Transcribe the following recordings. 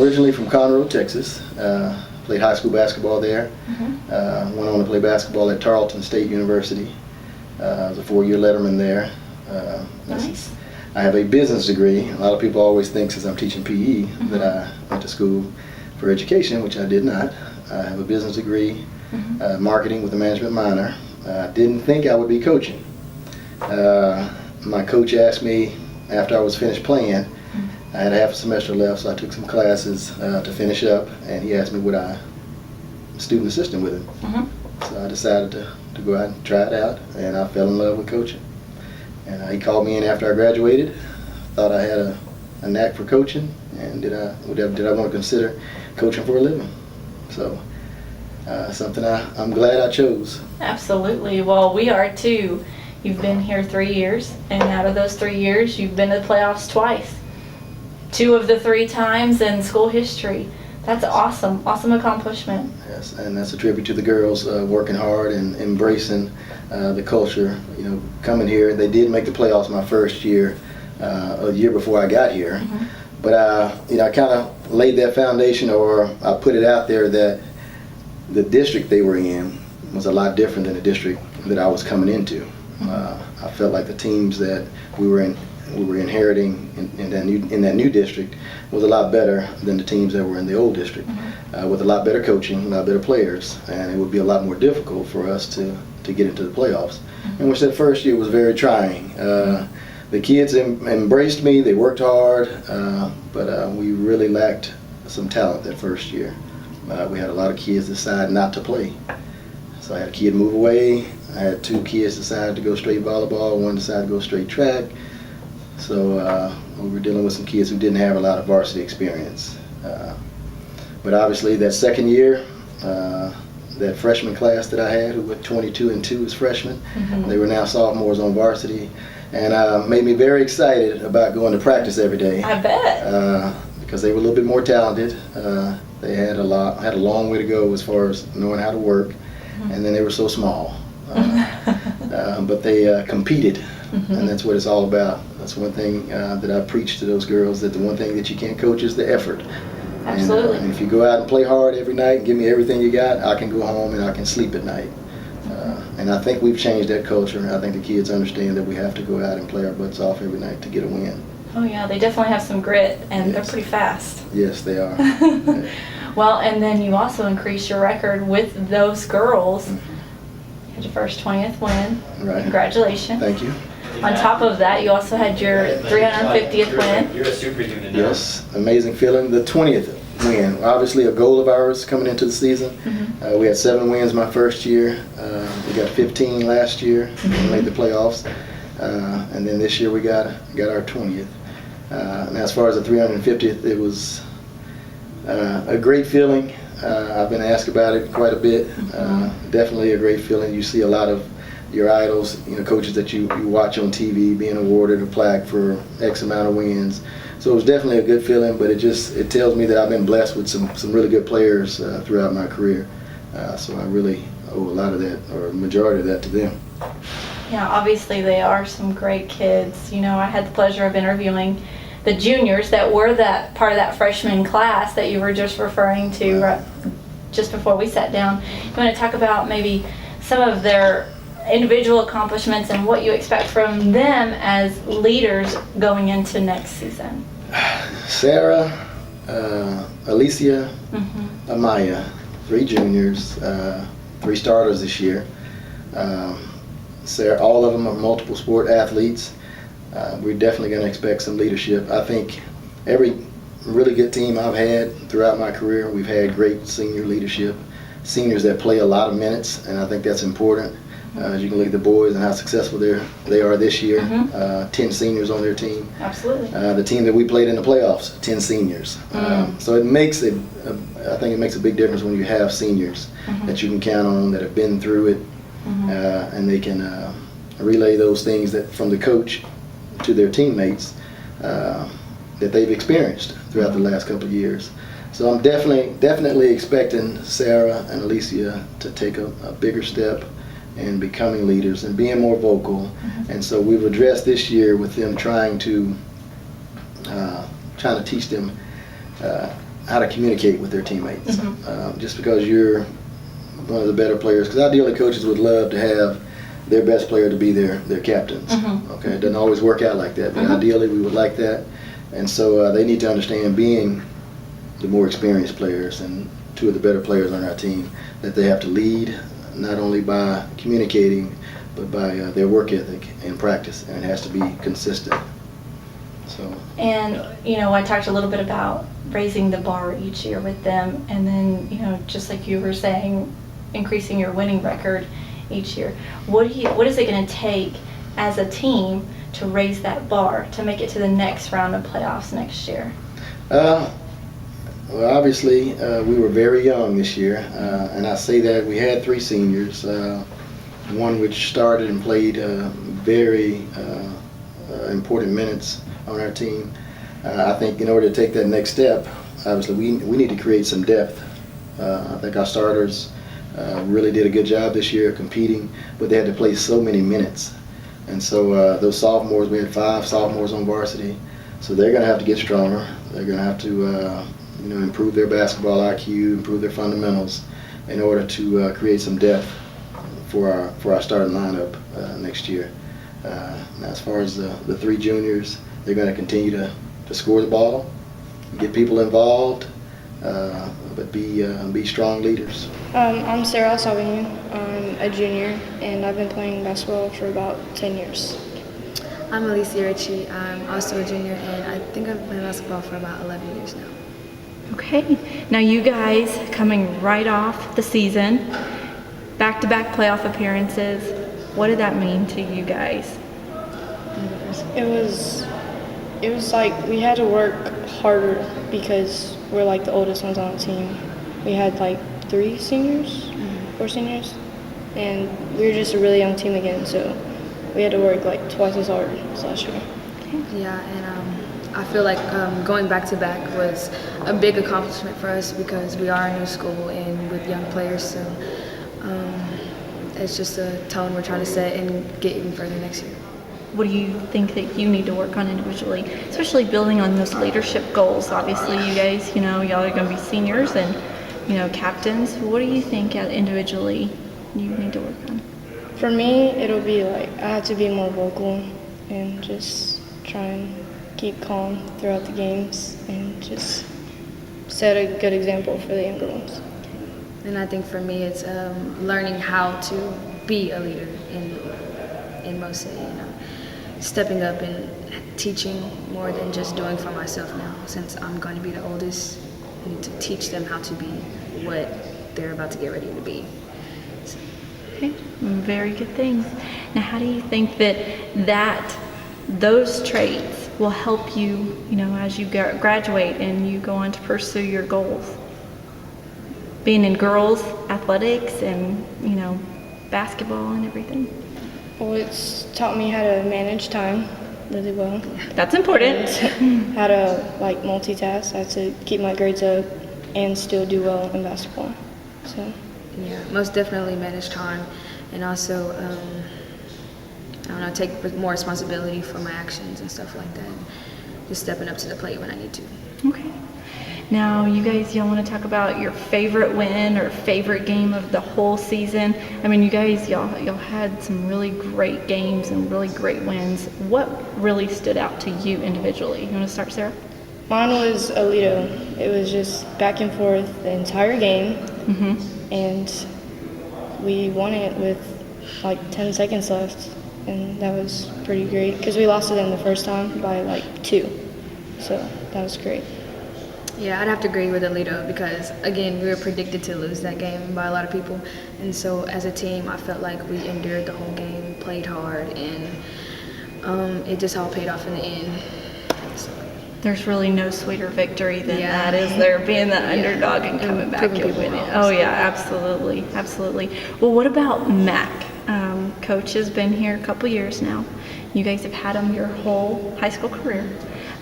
Originally from Conroe, Texas. Played high school basketball there. Went on to play basketball at Tarleton State University. I was a 4-year letterman there. Nice. I have a business degree. A lot of people always think, since I'm teaching PE, that I went to school for education, which I did not. I have a business degree, marketing with a management minor. I didn't think I would be coaching. My coach asked me after I was finished playing. I had a half a semester left, so I took some classes to finish up, and he asked me would I student assistant with him. So I decided to go out and try it out, and I fell in love with coaching. And he called me in after I graduated, thought I had a knack for coaching, and did I want to consider coaching for a living. So something I'm glad I chose. Absolutely. Well, we are too. You've been here 3 years, and out of those 3 years, you've been to the playoffs twice. 2 of the 3 times in school history. That's awesome. Awesome accomplishment. Yes, and that's a tribute to the girls working hard and embracing the culture. You know, coming here, they did make the playoffs my first year, a year before I got here. But you know, I kind of laid that foundation, or I put it out there that the district they were in was a lot different than the district that I was coming into. I felt like the teams that we were inheriting in that new district was a lot better than the teams that were in the old district, with a lot better coaching, a lot better players, and it would be a lot more difficult for us to get into the playoffs. And which that first year was very trying. The kids embraced me, they worked hard, but we really lacked some talent that first year. We had a lot of kids decide not to play. So I had a kid move away, I had 2 kids decide to go straight volleyball, 1 decided to go straight track. So we were dealing with some kids who didn't have a lot of varsity experience. But obviously that second year, that freshman class that I had, who went 22-2 as freshmen, they were now sophomores on varsity, and made me very excited about going to practice every day. I bet. Because they were a little bit more talented. They had a long way to go as far as knowing how to work, and then they were so small. But they competed. And that's what it's all about. That's one thing that I preach to those girls, that the one thing that you can't coach is the effort. Absolutely. And if you go out and play hard every night and give me everything you got, I can go home and I can sleep at night. And I think we've changed that culture. I think the kids understand that we have to go out and play our butts off every night to get a win. Oh yeah, they definitely have some grit, and they're pretty fast. Yes, they are. Well, and then you also increased your record with those girls. You had your first 20th win. Right. Congratulations. Thank you. On top of that, you also had your 350th win. You're a super unit now. Yes, amazing feeling. The 20th win, obviously a goal of ours coming into the season. We had 7 wins my first year. We got 15 last year and made the playoffs. And then this year we got our 20th. And as far as the 350th, it was a great feeling. I've been asked about it quite a bit. Definitely a great feeling. You see a lot of your idols, you know, coaches that you watch on TV being awarded a plaque for X amount of wins. So it was definitely a good feeling, but it tells me that I've been blessed with some really good players throughout my career. So I really owe a lot of that, or a majority of that, to them. Yeah, obviously they are some great kids. You know, I had the pleasure of interviewing the juniors that were that part of that freshman class that you were just referring to just before we sat down. You want to talk about maybe some of their individual accomplishments and what you expect from them as leaders going into next season? Sarah, Alicia, Amaya, 3 juniors, 3 starters this year. Sarah, all of them are multiple sport athletes. We're definitely going to expect some leadership. I think every really good team I've had throughout my career, we've had great senior leadership, seniors that play a lot of minutes, and I think that's important. As you can look at the boys and how successful they are this year. 10 seniors on their team. Absolutely. The team that we played in the playoffs, 10 seniors. So it makes it, I think it makes a big difference when you have seniors that you can count on, that have been through it, and they can relay those things that from the coach to their teammates that they've experienced throughout the last couple of years. So I'm definitely expecting Sarah and Alicia to take a bigger step in becoming leaders and being more vocal. And so we've addressed this year with them trying to teach them how to communicate with their teammates. Just because you're one of the better players, because ideally coaches would love to have their best player to be their captains. Okay, it doesn't always work out like that, but ideally we would like that. And so they need to understand, being the more experienced players and two of the better players on our team, that they have to lead not only by communicating, but by their work ethic and practice, and it has to be consistent. So. And I talked a little bit about raising the bar each year with them, and then just like you were saying, increasing your winning record each year. What is it going to take as a team to raise that bar to make it to the next round of playoffs next year? Well, obviously, we were very young this year, and I say that we had 3 seniors, one which started and played very important minutes on our team. I think in order to take that next step, obviously we need to create some depth. I think our starters really did a good job this year competing, but they had to play so many minutes. And so those sophomores, we had 5 sophomores on varsity, so they're going to have to get stronger. They're going to have to improve their basketball IQ, improve their fundamentals in order to create some depth for our starting lineup next year. Now, as far as the 3 juniors, they're going to continue to score the ball, get people involved, but be strong leaders. I'm Sarah Saginaw. I'm a junior, and I've been playing basketball for about 10 years. I'm Alicia Ritchie. I'm also a junior, and I think I've been playing basketball for about 11 years now. Okay. Now you guys coming right off the season, back-to-back playoff appearances. What did that mean to you guys? It was like we had to work harder because we're like the oldest ones on the team. We had like 3 seniors, 4 seniors, and we were just a really young team again, so we had to work like twice as hard as last year. Yeah, and I feel like going back-to-back was a big accomplishment for us because we are a new school and with young players, so it's just a tone we're trying to set and get even further next year. What do you think that you need to work on individually, especially building on those leadership goals? Obviously, you guys, y'all are going to be seniors and, captains. What do you think individually you need to work on? For me, it'll be like I have to be more vocal and just try and keep calm throughout the games and just set a good example for the younger ones. And I think for me, it's learning how to be a leader in most of it, stepping up and teaching more than just doing for myself now. Since I'm going to be the oldest, I need to teach them how to be what they're about to get ready to be. So. Okay, very good things. Now, how do you think that those traits will help you, as you graduate and you go on to pursue your goals? Being in girls athletics and, basketball and everything. Well, it's taught me how to manage time really well. That's important. And how to multitask. I have to keep my grades up and still do well in basketball. So. Yeah, most definitely manage time, and also take more responsibility for my actions and stuff like that. Just stepping up to the plate when I need to. Okay. Now, y'all want to talk about your favorite win or favorite game of the whole season? I mean, y'all had some really great games and really great wins. What really stood out to you individually? You want to start, Sarah? Mine was Alito. It was just back and forth the entire game, and we won it with 10 seconds left, and that was pretty great because we lost to them the first time by 2, so that was great. Yeah, I'd have to agree with Alito because, again, we were predicted to lose that game by a lot of people. And so as a team, I felt like we endured the whole game, played hard, and it just all paid off in the end. So. There's really no sweeter victory than that, is there? Being the underdog and coming back and winning. Oh, yeah, absolutely, absolutely. Well, what about Mac? Coach has been here a couple years now. You guys have had him your whole high school career.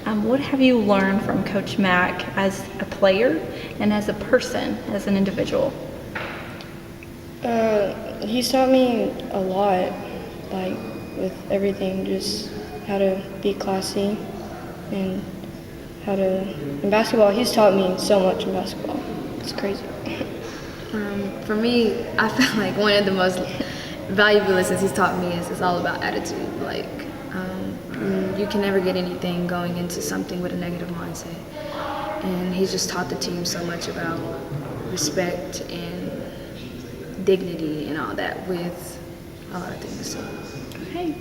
What have you learned from Coach Mack as a player and as a person, as an individual? He's taught me a lot, like with everything, just how to be classy and how to, in basketball, he's taught me so much in basketball. It's crazy. For me, I feel like one of the most valuable lessons he's taught me is it's all about attitude. Like, you can never get anything going into something with a negative mindset. And he's just taught the team so much about respect and dignity and all that with a lot of things. So. Okay.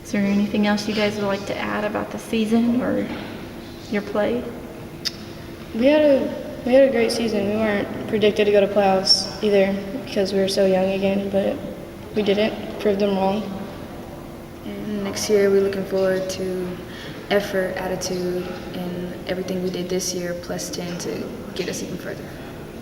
Is there anything else you guys would like to add about the season or your play? We had a great season. We weren't predicted to go to playoffs either because we were so young again, but we didn't. Proved them wrong. And next year we're looking forward to effort, attitude, and everything we did this year plus 10 to get us even further.